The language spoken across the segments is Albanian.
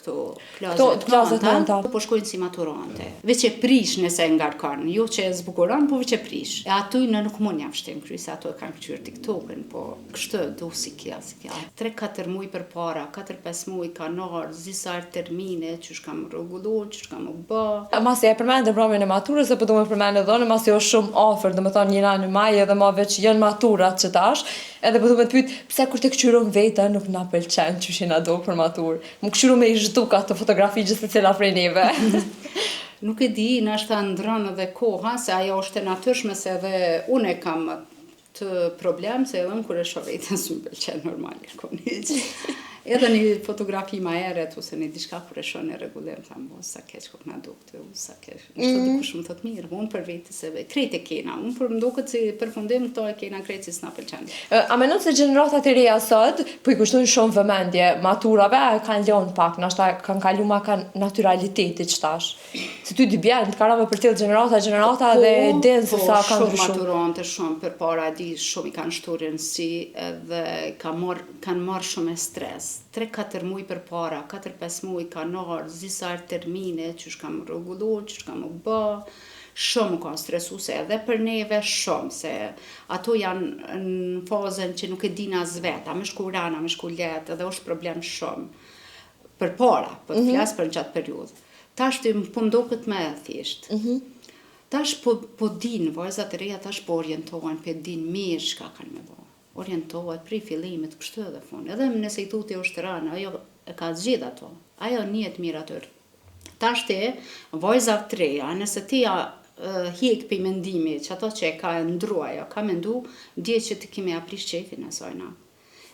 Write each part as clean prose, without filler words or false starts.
këto klazet nënta, po shkojnë si maturante. Veç e prish nëse ngarkon, jo që e zbukuron, po veç e prish. E aty në nuk mund ja vështim kryes, ato e kanë këqyr TikTok-ën, po kështu do si kja. 3-4 muaj përpara, 4-5 muaj kanë ardhur disa termine që kam rregulluar, që kam u bë. Masi e përmendë mbrëmjen e maturës, apo do më përmendë edhe masi është shumë afër, domethënë një në maj edhe më veç janë maturat që tash, edhe po do të pyet pse kur të kçyron veta nuk na pëlqen që shi na do për maturë. Më kçyron me i zhduka të fotografi gjithë secila prej neve. Nuk e di, nashta ndron edhe koha, se ajo është e natyrshme se edhe unë e kam të problem, se edhe kur e shoh veten s'm pëlqen normal kërkon. Edhe një fotografi ma eret, ose një diçka kur e shoh në rregullim, tham, sa keq kur na dukte, sa keq. Çdo dikush më thot mirë, unë për vetë se krejt e kena, unë për më duket si përfundim këto e kena krejt si s'na pëlqen. A mendon se gjeneratat e reja sot po i kushtojnë shumë vëmendje maturave, kanë lënë pak, nashta kanë kaluar ma kanë naturalitetit çtash. Se ty di bjen, karave për tillë gjenerata dhe den se sa kanë shumë maturante, shumë përpara di shumë i kanë shturën si edhe kanë marrë shumë stres. 3-4 muaj përpara, 4-5 muaj kanë ardhur disa termine që kam rregulluar, që kam u bë. Shumë ka stresuese edhe për neve shumë, se ato janë në fazën që nuk e din as vet, a më shku rana, më shku let, edhe është problem shumë. Përpara, po të flas për gjatë periudhë. Tash po më duket më e thjeshtë. Tash po din, vajzat e reja tash po orientohen, po din mirë çka kanë me bë. Orientohet prej fillimit kështu edhe fund. Edhe nëse i tuti është rënë, ajo e ka zgjidh ato. Ajo njihet mirë aty. Tash vajza të reja, nëse ti hiq pe mendimi që ato që e ka ndruar, ajo ka mendu, dje që ti kemi aprish qefin e sajna.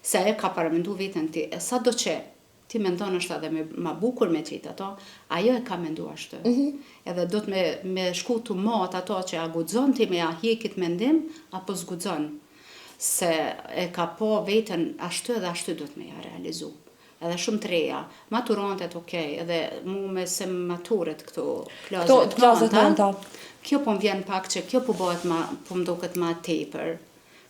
Se ajo ka paramendu veten ti, sa do që ti mendon është edhe ma bukur me qitë ato, ajo e ka mendu ashtu. Edhe do të me shku të mat ato që a guxon ti me a hiqit mendim, apo s'guxon. Se e ka po veten ashtu edhe ashtu do të me ja realizu. Edhe shumë të reja, maturantet okej, edhe mu me se maturet këto klazet nënta, kjo po më vjen pak që kjo po më duket ma tepër.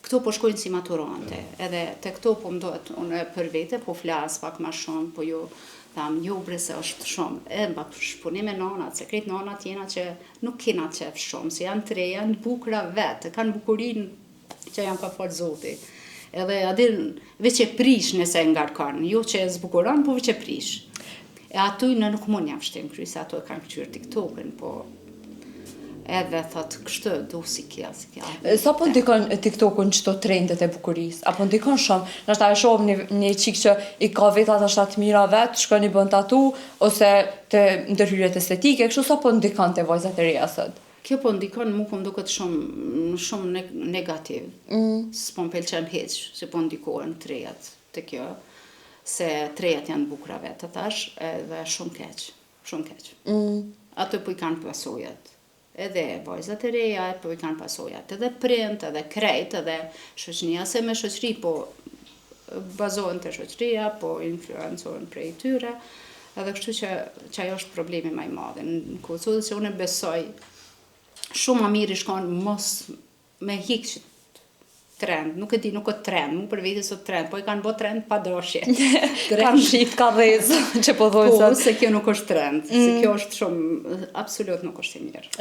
Këto po shkojnë si maturante, edhe te këto po më duhet unë për vete, po flas pak ma shumë, po jo tham, jo bre se është shumë, e mba shpunim e nanat, se krejt nanat jena që nuk kena qef shumë, se janë të reja, janë bukra vetë, kanë bukurin që janë ka falë Zoti. Edhe adil veç e prish nëse ngarkon, jo që e zbukuron, po veç e prish. E aty në nuk mund ja vështim kryes, ato e kanë këqyr TikTok-ën, po edhe thot kështu du si kja. Sa po ndikon TikTok-ën çto trendet e bukurisë? Apo ndikon shumë? Nashta e shoh një çik që i ka vetat ashta të mira vet, shkon i bën tatu ose të ndërhyrjet estetike, kështu sa po ndikon te vajzat e reja sot? Kjo po ndikon, mu po më duket shumë negativ. S'po më pëlqen hiç, se po ndikohen të rejat të kjo, se të rejat janë bukura vetë tash, edhe shumë keq. Ato po i kanë pasojat. Edhe vajzat e reja, po i kanë pasojat. Edhe prind, edhe krejt, edhe shoqënia, se me shoqëri po bazohen të shoqëria, po influencohen prej tyre, edhe kështu që ajo është problemi më i madh. Në Kosovë se unë besoj shumë më mirë i shkon mos me hiq trend, nuk e di, nuk është trend, mu për vetë sot trend, po i kanë bë trend pa dashje. Kanë shit ka dhezë që po thojnë sot. Po, se kjo nuk është trend, se kjo është shumë, absolut nuk është e mirë.